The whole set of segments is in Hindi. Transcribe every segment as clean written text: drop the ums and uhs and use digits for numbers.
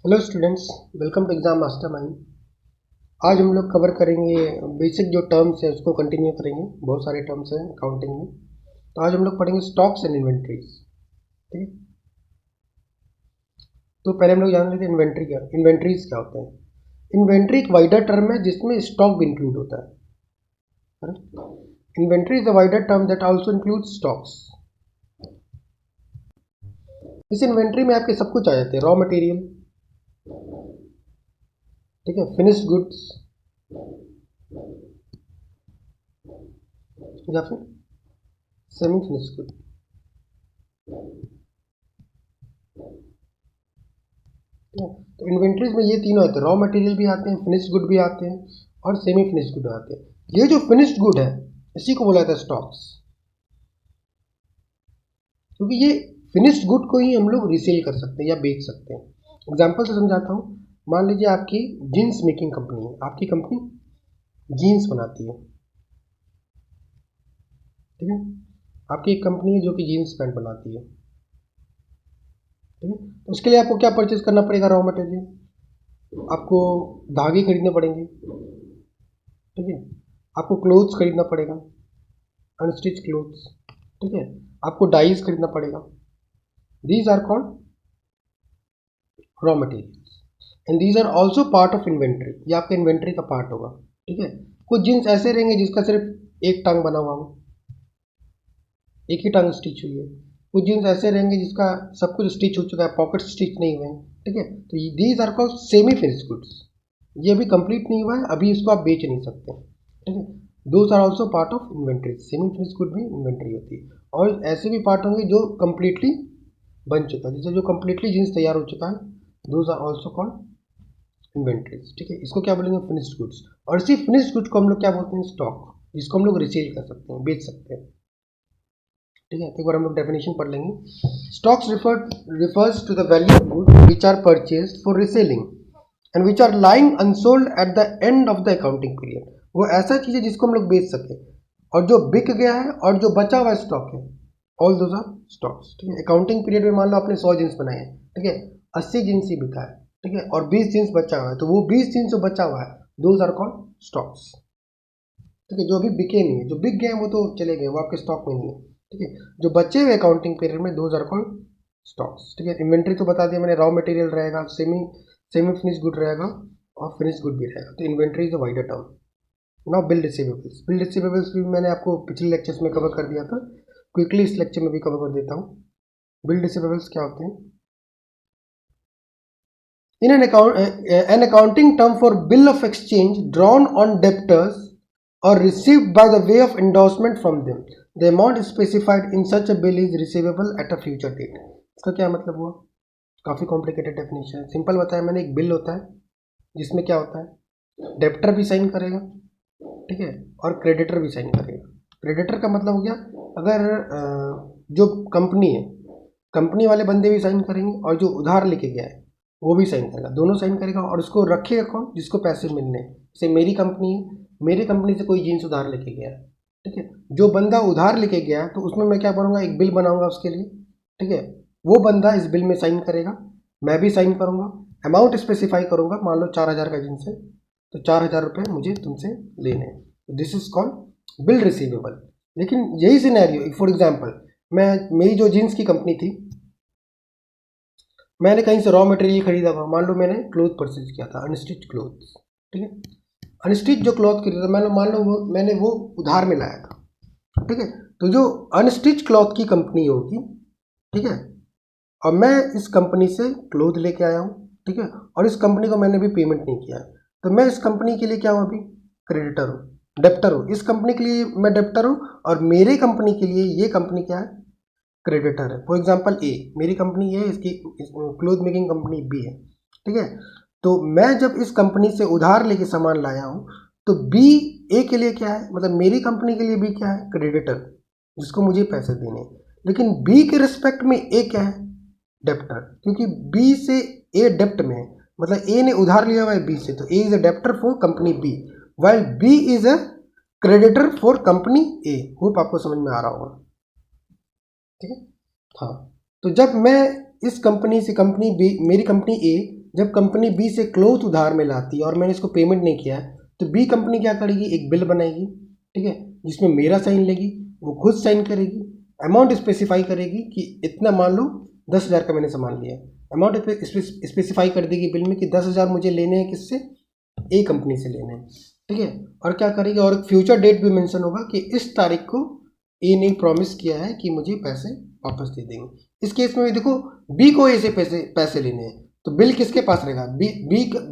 Hello students, welcome to exam mastermind. आज हम लोग कवर करेंगे बेसिक जो टर्म्स है उसको कंटिन्यू करेंगे। बहुत सारे टर्म्स हैं अकाउंटिंग में, तो आज हम लोग पढ़ेंगे स्टॉक्स एंड इन्वेंट्रीज। ठीक है, तो पहले हम लोग जान लेते हैं इन्वेंट्रीज क्या होते हैं। इन्वेंट्री एक वाइडर टर्म है जिसमें स्टॉक भी इंक्लूड होता है। Inventory is a wider term that also include stocks. इस इन्वेंट्री में आपके सब कुछ आ जाते हैं, रॉ मटेरियल, ठीक है, फिनिश्ड गुड्स या फिर सेमी फिनिश्ड गुड। तो इन्वेंट्रीज में ये तीनों आते हैं, रॉ मटेरियल भी आते हैं, फिनिश्ड गुड भी आते हैं और सेमी फिनिश्ड गुड आते हैं। ये जो फिनिश्ड गुड है इसी को बोला जाता है स्टॉक्स, क्योंकि ये फिनिश्ड गुड को ही हम लोग रीसेल कर सकते हैं या बेच सकते हैं। एग्जाम्पल से समझाता हूँ। मान लीजिए आपकी जीन्स मेकिंग कंपनी है, आपकी कंपनी जीन्स बनाती है, ठीक है। आपकी एक कंपनी है जो कि जीन्स पैंट बनाती है, ठीक है। तो उसके लिए आपको क्या परचेज करना पड़ेगा? रॉ मटेरियल, आपको धागे खरीदने पड़ेंगे, ठीक है। आपको क्लोथ्स खरीदना पड़ेगा, अनस्टिच क्लोथ्स, ठीक है। आपको डाइज खरीदना पड़ेगा। These are called raw materials and these are also part of inventory. ये आपके इन्वेंट्री का पार्ट होगा, ठीक है। कुछ जीन्स ऐसे रहेंगे जिसका सिर्फ एक टांग बना हुआ हो, एक ही टांग स्टिच हुई है। कुछ जीन्स ऐसे रहेंगे जिसका सब कुछ स्टिच हो चुका है, पॉकेट स्टिच नहीं हुए हैं, ठीक है। तो these are called semi finished goods. ये अभी कंप्लीट नहीं हुआ है, अभी इसको आप बेच नहीं सकते, ठीक है। Those are also part of inventory. Semi finished good भी इन्वेंट्री होती है। और ऐसे भी पार्ट होंगे जो कंप्लीटली बन चुका है, जैसे जो कंप्लीटली जीन्स तैयार हो चुका है, those are also called inventories, ठीक है। इसको क्या बोलेंगे? Finished goods. और इसी फिनिश्ड गुड्स को हम लोग क्या बोलते हैं? स्टॉक, जिसको हम लोग रिसेल कर सकते हैं, बेच सकते हैं, ठीक है। एक बार हम लोग डेफिनेशन पढ़ लेंगे। Stocks refers to the value of goods which are purchased for reselling and which are lying unsold at the end of the accounting period। वो ऐसा चीज़ है जिसको हम लोग बेच सके और जो बिक गया है और जो बचा हुआ स्टॉक है, ऑल दोज आर स्टॉक्स, ठीक है। अकाउंटिंग पीरियड में मान लो आपने 100 जींस बनाए हैं, ठीक है, 80 जींस ही बिका है, ठीक है, और 20 जींस बचा हुआ है, तो वो 20 जींस जो बचा हुआ है, दोज आर कॉल्ड स्टॉक्स, ठीक है। जो अभी बिके नहीं है, जो बिक गए हैं वो तो चले गए, वो आपके स्टॉक में नहीं है, ठीक है। जो बचे हुए अकाउंटिंग पीरियड में, दोज आर कॉल्ड स्टॉक्स, ठीक है। इन्वेंट्री तो बता दिया मैंने, रॉ मटेरियल रहेगा, सेमी फिनिश गुड रहेगा और फिनिश गुड भी रहेगा। तो inventory is a wider term. Now bill receivables. Bill receivables भी मैंने आपको पिछले लेक्चर्स में कवर कर दिया था, क्विकली इस लेक्चर में भी कवर कर देता हूँ। बिल रिसीवेबल्स क्या होते हैं? In an accounting term for bill of exchange drawn on debtors or received by the way of endorsement from them, the amount specified in such a bill is receivable at a future date। इसका क्या मतलब हुआ? काफ़ी कॉम्प्लिकेटेड डेफिनेशन है, सिंपल बताया मैंने। एक बिल होता है जिसमें क्या होता है, डेब्टर भी साइन करेगा, ठीक है, और क्रेडिटर भी साइन करेगा। क्रेडिटर का मतलब हो गया, अगर जो कंपनी है, कंपनी वाले बंदे भी साइन करेंगे और जो उधार लेके गया है वो भी साइन करेगा, दोनों साइन करेगा। और उसको रखेगा कौन? जिसको पैसे मिलने हैं। जैसे मेरी कंपनी है, मेरी कंपनी से कोई जीन्स उधार लेके गया है, ठीक है। जो बंदा उधार लेके गया है तो उसमें मैं क्या बनाऊंगा? एक बिल बनाऊंगा उसके लिए, ठीक है। वो बंदा इस बिल में साइन करेगा, मैं भी साइन करूंगा, अमाउंट स्पेसिफाई करूंगा। मान लो 4000 का जीन्स है, तो 4000 रुपये मुझे तुमसे लेने हैं। This is called bill receivable. लेकिन यही सिनेरियो, फॉर एग्जाम्पल, मेरी जो जीन्स की कंपनी थी, मैंने कहीं से रॉ मटेरियल खरीदा हुआ, मान लो मैंने क्लोथ परचेज किया था, अनस्टिच क्लोथ, ठीक है। अनस्टिच जो क्लॉथ खरीदा, मान लो मैंने वो उधार में लाया था, ठीक है। तो जो अनस्टिच क्लॉथ की कंपनी होगी, ठीक है, और मैं इस कंपनी से क्लोथ लेके आया हूँ, ठीक है, और इस कंपनी को मैंने अभी पेमेंट नहीं किया है, तो मैं इस कंपनी के लिए क्या हूँ? अभी क्रेडिटर हूँ, डेप्टर हूँ। इस कंपनी के लिए मैं डेप्टर हूँ और मेरे कंपनी के लिए ये कंपनी क्या है? क्रेडिटर है। फॉर एग्जांपल ए, मेरी कंपनी है, इसकी क्लोथ मेकिंग कंपनी बी है, ठीक है। तो मैं जब इस कंपनी से उधार लेके सामान लाया हूँ, तो बी ए के लिए क्या है? मतलब मेरी कंपनी के लिए बी क्या है? क्रेडिटर, जिसको मुझे पैसे देने हैं। लेकिन बी के रिस्पेक्ट में ए क्या है? डेप्टर, क्योंकि बी से ए डेप्ट में है। मतलब ए ने उधार लिया हुआ है बी से, तो A is a debtor for company B, while B is a creditor for company A. Hope आपको समझ में आ रहा होगा, ठीक है। हाँ, तो जब मैं इस कंपनी से, कंपनी बी, मेरी कंपनी ए जब कंपनी बी से क्लोथ उधार में लाती है और मैंने इसको पेमेंट नहीं किया है, तो बी कंपनी क्या करेगी, एक बिल बनाएगी, ठीक है, जिसमें मेरा साइन लेगी, वो खुद साइन करेगी, अमाउंट स्पेसिफाई करेगी कि इतना, मान लो 10,000 का मैंने सामान लिया, अमाउंट स्पेसिफाई कर देगी बिल में कि 10,000 मुझे लेने हैं, किससे, ए कंपनी से लेने हैं, ठीक है। और क्या करेगी, और फ्यूचर डेट भी मेंशन होगा कि इस तारीख को ए ने प्रॉमिस किया है कि मुझे पैसे वापस दे देंगे। इस केस में भी देखो, बी को ए से पैसे लेने हैं, तो बिल किसके पास रहेगा,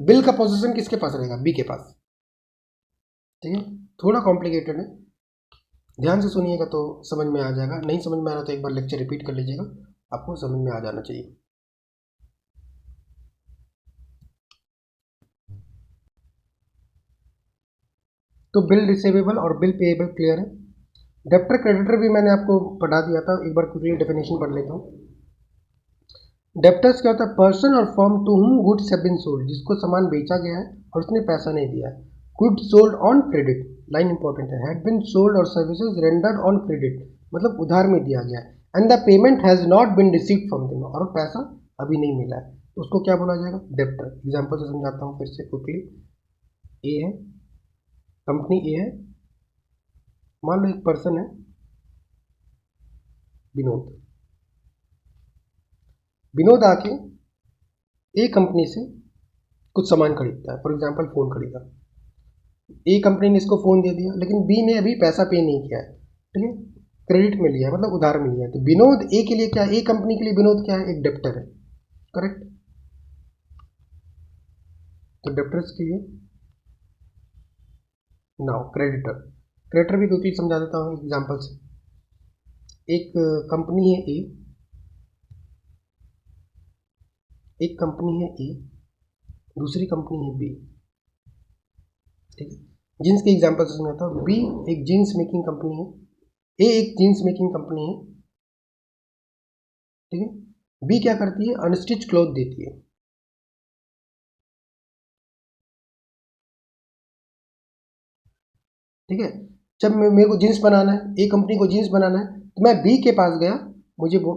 बिल का पोजीशन किसके पास रहेगा, बी के पास, ठीक है। थोड़ा कॉम्प्लिकेटेड है, ध्यान से सुनिएगा तो समझ में आ जाएगा, नहीं समझ में आ रहा तो एक बार लेक्चर रिपीट कर लीजिएगा, आपको समझ में आ जाना चाहिए। तो बिल रिसीवेबल और बिल पेएबल क्लियर है। डेप्टर क्रेडिटर भी मैंने आपको पढ़ा दिया था, एक बार क्विकली डेफिनेशन पढ़ लेता हूँ। डेप्टर्स क्या होता है, पर्सन और firm to whom goods have been sold, जिसको सामान बेचा गया है और उसने पैसा नहीं दिया है। Goods sold on credit, line important है, हैड बीन सोल्ड और सर्विसेज रेंडर्ड ऑन क्रेडिट, मतलब उधार में दिया गया है, and the payment has not been received from them, और पैसा अभी नहीं मिला है, तो उसको क्या बोला जाएगा, डेप्टर। एग्जाम्पल से समझाता हूँ फिर से क्विकली। ए है, कंपनी ए है, मान लो एक पर्सन है विनोद, विनोद आके ए कंपनी से कुछ सामान खरीदता है, फॉर एग्जाम्पल फ़ोन खरीदा, ए कंपनी ने इसको फ़ोन दे दिया, लेकिन बी ने अभी पैसा पे नहीं किया है, ठीक है, क्रेडिट में लिया है, मतलब उधार में लिया है, तो विनोद ए के लिए क्या है, ए कंपनी के लिए विनोद क्या है, एक डेप्टर है, करेक्ट। तो डेप्टर्स के लिए नाउ क्रेडिटर, क्रेडिटर भी क्विकली समझा देता हूँ एग्जाम्पल से। एक कंपनी है ए, एक कंपनी है ए, दूसरी कंपनी है बी, ठीक है। जीन्स के एग्जाम्पल से समझाता हूँ। बी एक जीन्स मेकिंग कंपनी है, ए एक जीन्स मेकिंग कंपनी है, ठीक है। बी क्या करती है, अनस्टिच क्लॉथ देती है, ठीक है। जब मेरे को जीन्स बनाना है, ए कंपनी को जीन्स बनाना है, तो मैं बी के पास गया,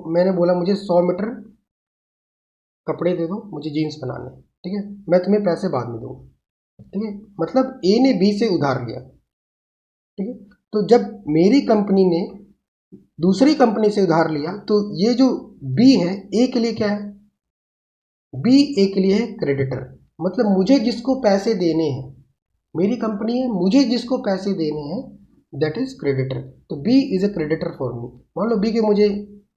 मैंने बोला मुझे 100 मीटर कपड़े दे दो, मुझे जीन्स बनाने हैं, ठीक है, मैं तुम्हें पैसे बाद में दूंगा, ठीक है। मतलब ए ने बी से उधार लिया, ठीक है। तो जब मेरी कंपनी ने दूसरी कंपनी से उधार लिया, तो ये जो बी है, ए के लिए क्या है, बी ए के लिए है क्रेडिटर, मतलब मुझे जिसको पैसे देने हैं, मेरी कंपनी है, मुझे जिसको पैसे देने हैं, दैट इज क्रेडिटर, तो B is a creditor for me. मान लो बी के मुझे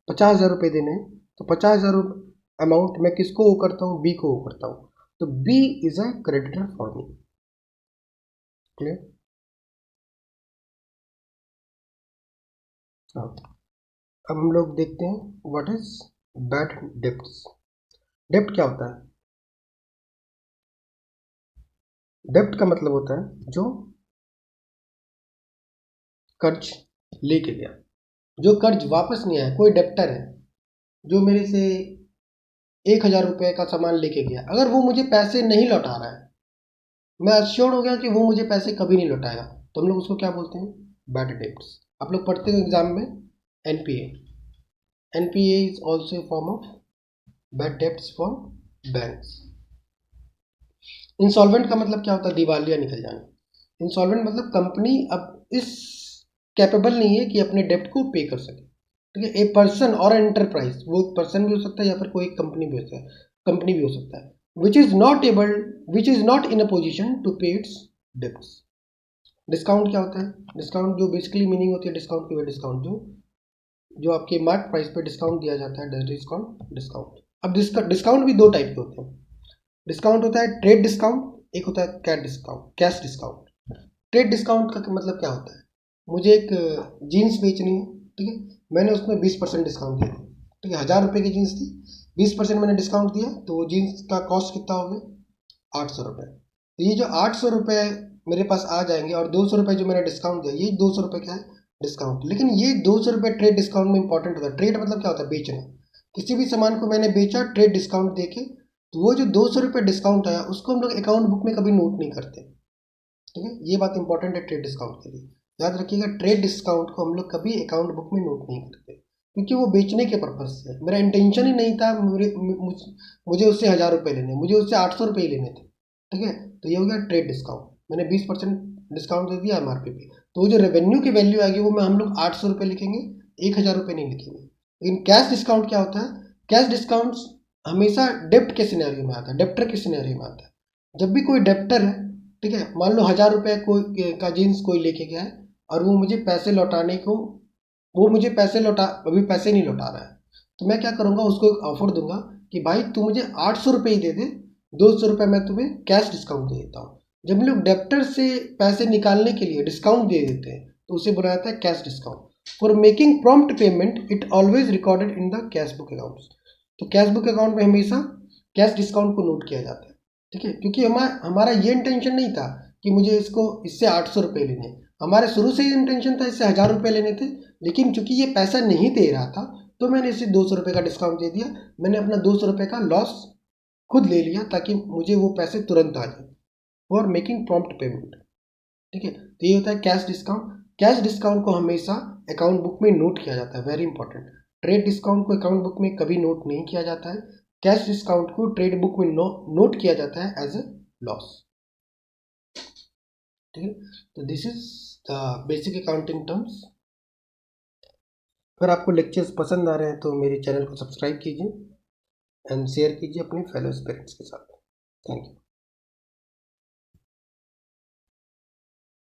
50,000 रुपये देने हैं, तो 50,000 अमाउंट मैं किसको वो करता हूँ, बी को वो करता हूँ, तो B is a creditor for me, clear. हाँ, अब हम लोग देखते हैं व्हाट इज बैड डेप्ट्स। डेप्ट क्या होता है, डेप्ट का मतलब होता है जो कर्ज लेके गया, जो कर्ज वापस नहीं आया, कोई डेप्टर है जो मेरे से 1,000 रुपये का सामान लेके गया, अगर वो मुझे पैसे नहीं लौटा रहा है, मैं अश्योर हो गया कि वो मुझे पैसे कभी नहीं लौटाएगा, तो हम लोग उसको क्या बोलते हैं, बैड डेप्ट्स। आप लोग पढ़ते हो एग्जाम में NPA, NPA is also a form of bad debts for banks. Insolvent का मतलब क्या होता है, दिवालिया निकल जाना। इंसॉल्वेंट मतलब कंपनी अब इस कैपेबल नहीं है कि अपने डेप्ट को पे कर सके, ठीक है। ए पर्सन और एंटरप्राइज, वो पर्सन भी हो सकता है या फिर कोई कंपनी भी हो सकता है, कंपनी भी हो सकता है, which is not in a position to pay its debts. Discount क्या होता है, डिस्काउंट जो बेसिकली मीनिंग होती है डिस्काउंट की, डिस्काउंट जो आपके मार्क प्राइस पे डिस्काउंट दिया जाता है, डिस्काउंट डिस्काउंट। अब डिस्काउंट भी दो टाइप के होते हैं, डिस्काउंट होता है ट्रेड डिस्काउंट, एक होता है कैश डिस्काउंट। ट्रेड डिस्काउंट का मतलब क्या होता है, मुझे एक जीन्स बेचनी है, ठीक है, मैंने उसमें 20% डिस्काउंट दिया, ठीक है, 1,000 रुपये की जीन्स थी, 20% मैंने डिस्काउंट दिया, तो वो जीन्स का कॉस्ट कितना हो गया, 800 रुपये। तो ये जो 800 रुपये मेरे पास आ जाएंगे, और 200 रुपये जो मैंने डिस्काउंट दिया, ये 200 रुपये क्या है, डिस्काउंट। लेकिन ये 200 रुपये ट्रेड डिस्काउंट में इंपॉर्टेंट होता है। ट्रेड मतलब क्या होता है, बेचना, किसी भी सामान को मैंने बेचा ट्रेड डिस्काउंट देके, तो वो जो 200 रुपये डिस्काउंट आया उसको हम लोग अकाउंट बुक में कभी नोट नहीं करते, ठीक है, ये बात इंपॉर्टेंट है ट्रेड डिस्काउंट के लिए, याद रखिएगा, ट्रेड डिस्काउंट को हम लोग कभी अकाउंट बुक में नोट नहीं करते, क्योंकि वो बेचने के पर्पज़ से, मेरा इंटेंशन ही नहीं था मुझे उससे 1000 रुपये लेने, मुझे उससे 800 रुपये ही लेने थे। ठीक है, तो ये हो गया ट्रेड डिस्काउंट, मैंने 20% डिस्काउंट दे दिया MRP पे, तो वो जो रेवेन्यू की वैल्यू आएगी वो हम लोग 800 रुपये लिखेंगे, 1000 रुपये नहीं लिखेंगे। लेकिन कैश डिस्काउंट क्या होता है, कैश डिस्काउंट हमेशा डेप्ट के सिनेरियो में आता है, डेप्टर के सिनेरियो में आता है। जब भी कोई डेप्टर है, ठीक है, मान लो 1000 रुपये कोई का जीन्स कोई लेके गया है और वो मुझे पैसे लौटाने को, वो मुझे पैसे लौटा, अभी पैसे नहीं लौटा रहा है, तो मैं क्या करूँगा, उसको एक ऑफर दूंगा कि भाई तू मुझे 800 रुपये ही दे दे, 200 रुपये मैं तुम्हें कैश डिस्काउंट दे देता हूँ। जब हम लोग डेप्टर से पैसे निकालने के लिए डिस्काउंट दे देते हैं तो उसे बोला जाता है cash discount. For making prompt payment it always recorded in the cash book accounts. तो कैश बुक अकाउंट में हमेशा कैश डिस्काउंट को नोट किया जाता है। ठीक है, क्योंकि हमारा ये इंटेंशन नहीं था कि मुझे इससे 800 रुपये लेने, हमारे शुरू से ही इंटेंशन था इससे 1000 रुपये लेने थे, लेकिन चूंकि ये पैसा नहीं दे रहा था तो मैंने इसे 200 रुपये का डिस्काउंट दे दिया, मैंने अपना 200 रुपये का लॉस खुद ले लिया ताकि मुझे वो पैसे तुरंत आ जाए, फॉर मेकिंग प्रॉम्प्ट पेमेंट। ठीक है, तो ये होता है कैश डिस्काउंट। कैश डिस्काउंट को हमेशा अकाउंट बुक में नोट किया जाता है, वेरी इंपॉर्टेंट। ट्रेड डिस्काउंट को अकाउंट बुक में कभी नोट नहीं किया जाता है, कैश डिस्काउंट को ट्रेड बुक में नोट किया जाता है एज ए लॉस। ठीक है, तो this is the basic accounting terms. अगर आपको लेक्चर्स पसंद आ रहे हैं तो मेरे चैनल को सब्सक्राइब कीजिए एंड शेयर कीजिए अपने फेलो स्टूडेंट्स के साथ। Thank you.